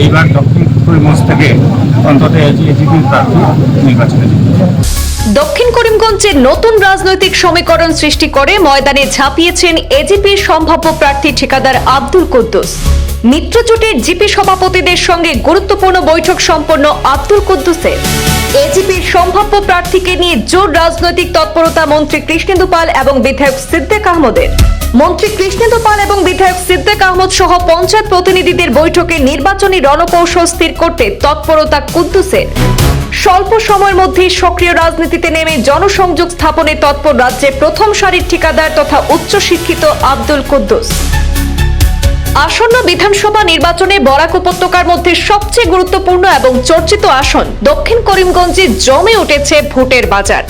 এইবার দক্ষিণ করিমগঞ্জ থেকে অন্তত এজিপি প্রার্থী নির্বাচনে জিতবে। দক্ষিণ করিমগঞ্জে নতুন রাজনৈতিক সমীকরণ সৃষ্টি করে ময়দানে ঝাঁপিয়েছেন এজিপির সম্ভাব্য প্রার্থী ঠিকাদার আব্দুল কুদ্দুস। মিত্রজোটের জিপি সভাপতিদের সঙ্গে গুরুত্বপূর্ণ বৈঠক সম্পন্ন আব্দুল কুদ্দুসের। এজিপির সম্ভাব্য প্রার্থীকে নিয়ে জোর রাজনৈতিক তৎপরতা মন্ত্রী কৃষ্ণেন্দু পাল এবং বিধায়ক সিদ্দিক আহমদের। মন্ত্রী কৃষ্ণেন্দু পাল এবং বিধায়ক সিদ্দিক আহমদ সহ পঞ্চায়েত প্রতিনিধিদের বৈঠকে নির্বাচনী রণকৌশল স্থির করতে তৎপরতা কুদ্দুসের। স্বল্প সময়ের মধ্যে সক্রিয় রাজনীতিতে নেমে জনসংযোগ স্থাপনে তৎপর রাজ্যের প্রথম সারির ঠিকাদার তথা উচ্চশিক্ষিত আব্দুল কুদ্দুস। আসন্ন বিধানসভা নির্বাচনে বরাক উপত্যকার মধ্যে সবচেয়ে গুরুত্বপূর্ণ এবং চর্চিত আসন দক্ষিণ করিমগঞ্জে জমে উঠেছে ভোটের বাজার।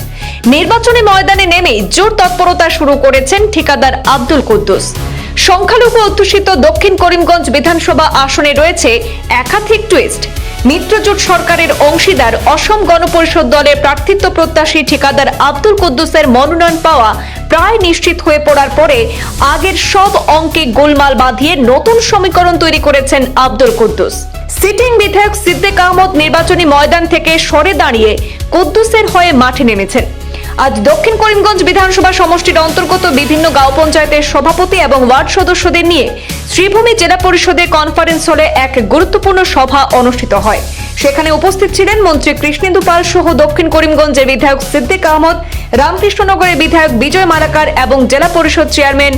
নির্বাচনী ময়দানে নেমেই জোর তৎপরতা শুরু করেছেন ঠিকাদার আব্দুল কুদ্দুস। সংখ্যালঘু অধ্যুষিত দক্ষিণ করিমগঞ্জ বিধানসভা আসনে রয়েছে একাধিক টুইস্ট। মিত্রজোট সরকারের অংশীদার অসম গণপরিষদ দলের প্রার্থিত্ব প্রত্যাশী ঠিকাদার আব্দুল কুদ্দুসের মনোনয়ন পাওয়া প্রায় নিশ্চিত হয়ে পড়ার পরে আগের সব অঙ্কে গোলমাল বাঁধিয়ে নতুন সমীকরণ তৈরি করেছেন আব্দুল কুদ্দুস। সিটিং বিধায়ক সিদ্দিক আহমদ নির্বাচনী ময়দান থেকে সরে দাঁড়িয়ে কুদ্দুসের হয়ে মাঠে নেমেছেন। আজ দক্ষিণ করিমগঞ্জ বিধানসভা সমষ্টির অন্তর্গত বিভিন্ন গাঁও পঞ্চায়েতের সভাপতি এবং ওয়ার্ড সদস্যদের নিয়ে শ্রীভূমি জেলা পরিষদের কনফারেন্স হলে এক গুরুত্বপূর্ণ সভা অনুষ্ঠিত হয়। সেখানে উপস্থিত ছিলেন মন্ত্রী কৃষ্ণেন্দু পাল সহ দক্ষিণ করিমগঞ্জের বিধায়ক সিদ্দিক আহমদ, রামকৃষ্ণনগরের বিধায়ক বিজয় মালাকার এবং জেলা পরিষদ চেয়ারম্যান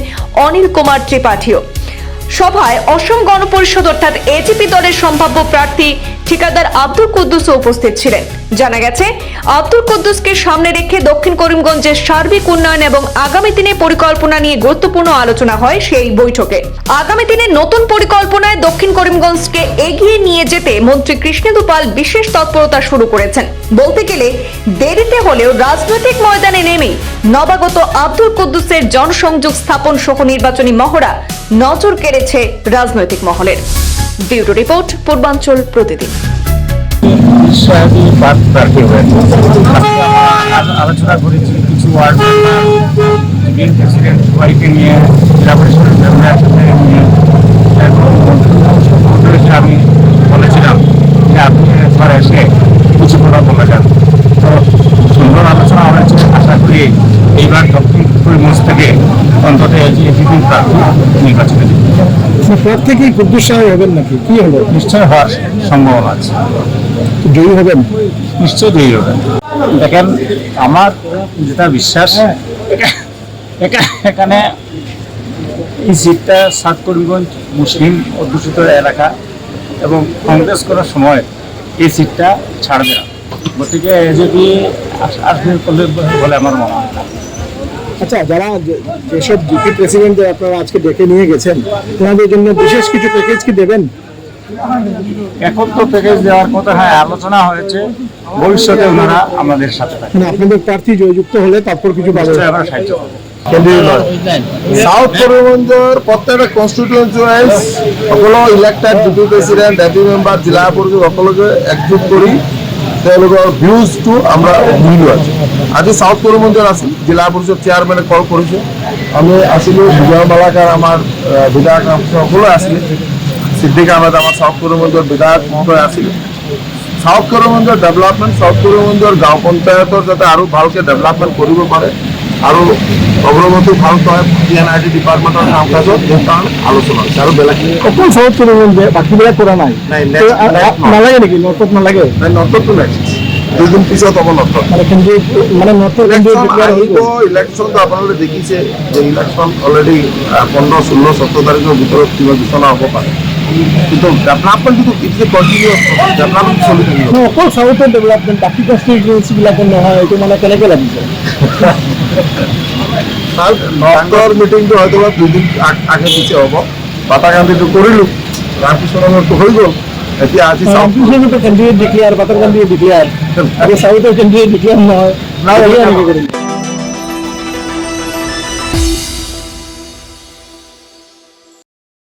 অনিল কুমার ত্রিপাঠীও। সভায় অসম গণপরিষদ অর্থাৎ এজিপি দলের সম্ভাব্য প্রার্থী ঠিকাদার আব্দুল কুদ্দুসও উপস্থিত ছিলেন। জানা গেছে, আব্দুল কুদ্দুসকে সামনে রেখে দক্ষিণ করিমগঞ্জের সার্বিক উন্নয়ন এবং আগামী দিনের পরিকল্পনা নিয়ে গুরুত্বপূর্ণ আলোচনা হয় সেই বৈঠকে। আগামী দিনে নতুন পরিকল্পনায় দক্ষিণ করিমগঞ্জকে এগিয়ে নিয়ে যেতে মন্ত্রী কৃষ্ণেন্দু পাল বিশেষ তৎপরতা শুরু করেছেন। বলতে গেলে দেরিতে হলেও রাজনৈতিক ময়দানে নেমেই নবাগত আব্দুল কুদ্দুসের জনসংযোগ স্থাপন সহ নির্বাচনী মহড়া নজর কেড়েছে রাজনৈতিক মহলের। ব্যুরো রিপোর্ট, পূর্বাঞ্চল প্রতিদিন। আলোচনা করেছি কিছু ওয়ার্ড প্রেসিডেন্ট সবাইকে নিয়ে, জেলা পরিষদের মেম্বার নিয়ে এবং আমি বলেছিলাম যে আপনি একবার এসে কিছু কথা বলে যান। তো সুন্দর আলোচনা হয়েছে। আশা করি এইবার দক্ষিণ করিমগঞ্জ থেকে অন্তত এজিপি প্রার্থী নির্বাচনে জিতবে। প্রার্থী কি কুদ্দুস সাহেব হবেন নাকি কি হলো? নিশ্চয় হওয়ার সম্ভাবনা আছে। জয়ী হবেন? নিশ্চয় জয়ী হবেন। দেখেন, আমার যেটা বিশ্বাস, এখানে এই সিটটা সাউথ করিমগঞ্জ মুসলিম অধ্যুষিত এলাকা এবং কংগ্রেস করার সময় এই সিটটা ছাড়বে না। গতিকে এজিপি আসবে বলে আমার মনে হয় না। আচ্ছা, যারা যেসব জিপি প্রেসিডেন্টদের আপনারা আজকে ডেকে নিয়ে গেছেন, ওনাদের জন্য বিশেষ কিছু প্যাকেজ কি দেবেন? এখন তো প্যাকেজ দেওয়ার কথা, হ্যাঁ, আলোচনা হয়েছে। ভবিষ্যতে ওনারা আমাদের সাথে থাকবে। মানে আপনাদের প্রার্থী জয়যুক্ত হলে তারপর কিছু আমরা সাহায্য করবো। সাউথ করিমগঞ্জৰ প্ৰত্যেকটা কনষ্টিটুৱেঞ্চি ৱাইজ সকলো elected DP president, deputy member, জিলা পৰিষদ সকলোকে একজোট কৰি তেওঁলোকৰ ভিউজটো আমরা মিলো আছো। আজি সাউথ করিমগঞ্জৰ আছিল, জিলা পৰিষদ চেয়াৰমেনে কল কৰিছে। আমি আছিলোঁ, বিজয় মালাকাৰ আমাৰ বিধায়ক সকলো আছিলে, সিদ্দিক আহমেদ আমাৰ সাউথ করিমগঞ্জৰ বিধায়ক মহোদয় আছিলে। সাউথ করিমগঞ্জৰ ডেভেলপমেণ্ট, সাউথ করিমগঞ্জৰ গাঁও পঞ্চায়তৰ যাতে আৰু ভালকৈ ডেভেলপমেণ্ট কৰিব পাৰে আৰু অগ্ৰগতি ভাল হয় PNID ডিপাৰ্টমেণ্টৰ কাম কাজত এই কাৰণে আলোচনা হৈছে। আৰু বেলেগখিনি অকল সাউথ করিমগঞ্জে, বাকীবিলাক কৰা নাই নালাগে নেকি? নৰ্থত নালাগে? নৰ্থতো নাই, দুদিন পিছত হ'ব নৰ্থত। মানে নৰ্থত ইলেকশ্যনটো আপোনালোকে দেখিছে যে ইলেকশ্যন অলৰেডি 15, 16, 17 তাৰিখৰ ভিতৰত কিবা ঘোষণা হ'ব পাৰে। কিন্তু ডেভেলপমেণ্টটো এতিয়া কণ্টিনিউ ডেভেলপমেণ্ট চলি থাকিব। অকল সাউথৰ ডেভেলপমেণ্ট, বাকী কনষ্টিটুৱেঞ্চিবিলাকৰ নহয়, এইটো মানে কেনেকৈ লাগিছে? নৰ্থৰ মিটিংটো হয়তো 2 দিন আগে পিছে হ'ব। বাটাকান্দিটো কৰিলোঁ, ৰামকৃষ্ণনগৰটো হৈ গ'ল। এতিয়া আজি কেন্দ্ৰীয় ডিক্লেয়াৰ, বাটাৰকান্দি ডিক্লেয়াৰ, আৰু সাউথৰ কেন্দ্ৰীয় ডিক্লেয়াৰ নহয়।